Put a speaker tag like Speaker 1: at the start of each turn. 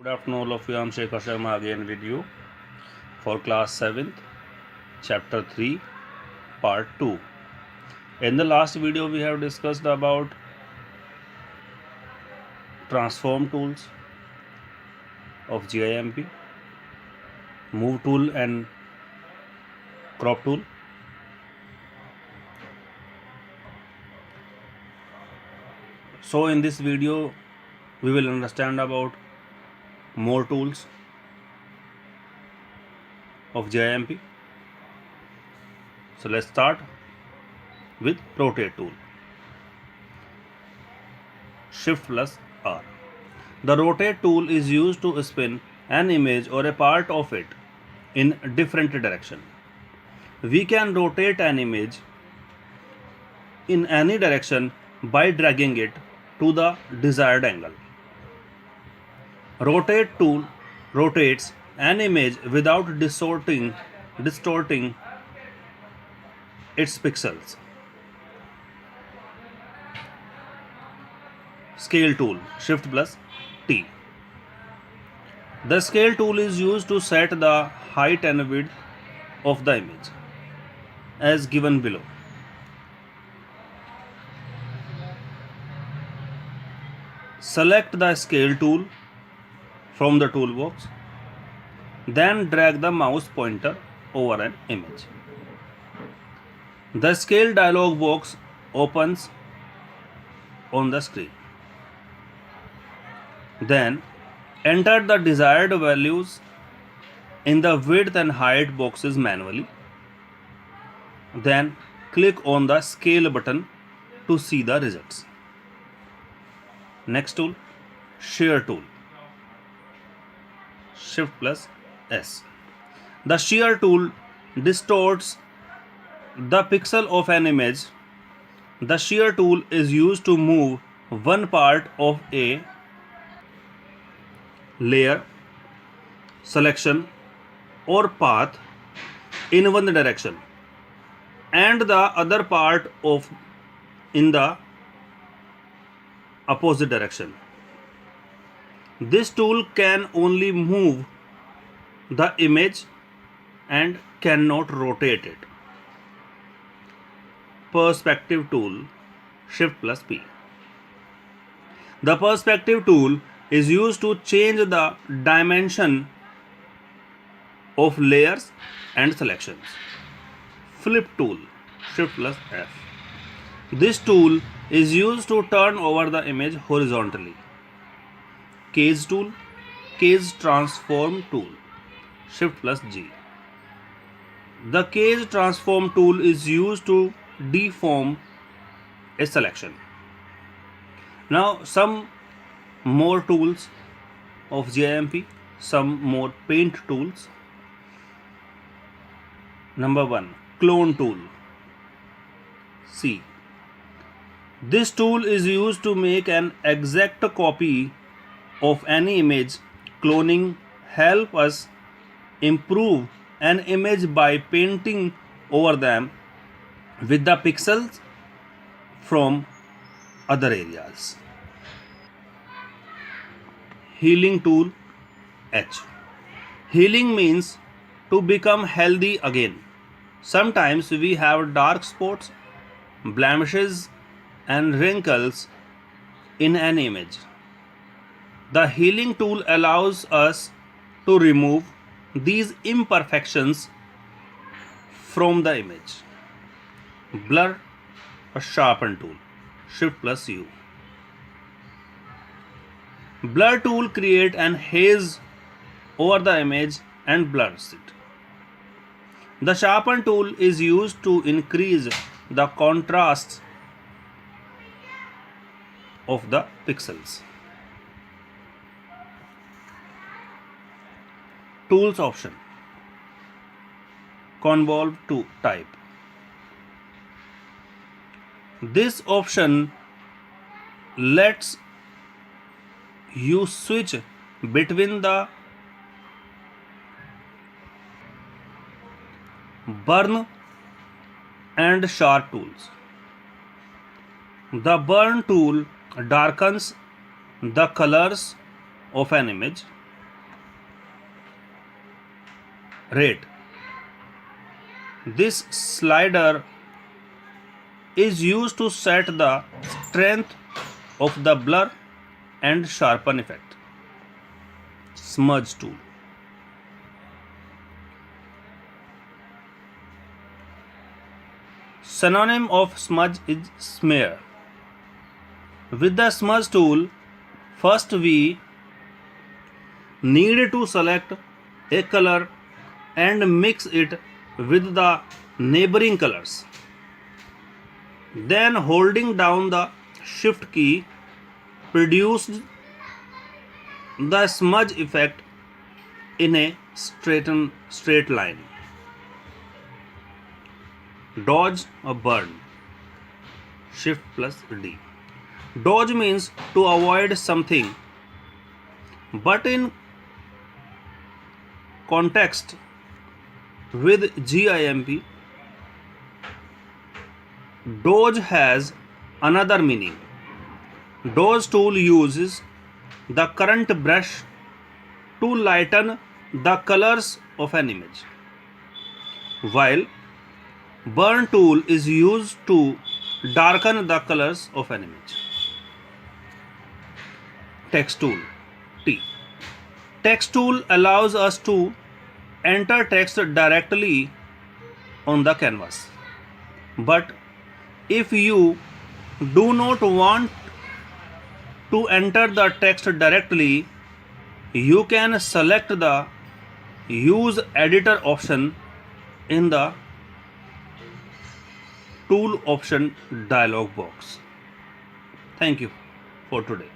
Speaker 1: Good afternoon, all of you. I'm Shekhar Sharma again with you for class 7th, chapter 3, part 2. In the last video, we have discussed about transform tools of GIMP, move tool and crop tool. So in this video, we will understand about more tools of GIMP. So let's start with rotate tool. Shift plus R. The rotate tool is used to spin an image or a part of it in different direction. We can rotate an image in any direction by dragging it to the desired angle. Rotate tool rotates an image without distorting its pixels. Scale tool, Shift plus T. The scale tool is used to set the height and width of the image as given below. Select the scale tool from the toolbox, then drag the mouse pointer over an image. The scale dialog box opens on the screen. Then enter the desired values in the width and height boxes manually. Then click on the scale button to see the results. Next tool, shear tool, Shift plus S. The shear tool distorts the pixel of an image. The shear tool is used to move one part of a layer, selection or path in one direction and the other part of in the opposite direction. This tool can only move the image and cannot rotate it. Perspective tool, Shift plus P. The perspective tool is used to change the dimension of layers and selections. Flip tool, Shift plus F. This tool is used to turn over the image horizontally. Case tool, Case transform tool, Shift plus G. The case transform tool is used to deform a selection. Now some more tools of GIMP, some more paint tools. Number 1, clone tool, C. This tool is used to make an exact copy of any image. Cloning helps us improve an image by painting over them with the pixels from other areas. Healing tool, H. Healing means to become healthy again. Sometimes we have dark spots, blemishes and wrinkles in an image. The healing tool allows us to remove these imperfections from the image. Blur or sharpen tool, Shift plus U. Blur tool creates an haze over the image and blurs it. The sharpen tool is used to increase the contrast of the pixels. Tools option, convolve to type. This option lets you switch between the burn and sharp tools. The burn tool darkens the colors of an image. rate. This slider is used to set the strength of the blur and sharpen effect. Smudge tool. Synonym of smudge is smear. With the smudge tool, first we need to select a color and mix it with the neighboring colors. Then holding down the shift key produces the smudge effect in a straight line. Dodge or burn. Shift plus D. Dodge means to avoid something, but in context with GIMP, dodge has another meaning. Dodge tool uses the current brush to lighten the colors of an image, while burn tool is used to darken the colors of an image. Text tool. T. Text tool allows us to enter text directly on the canvas. But if you do not want to enter the text directly, you can select the Use Editor option in the Tool option dialog box. Thank you for today.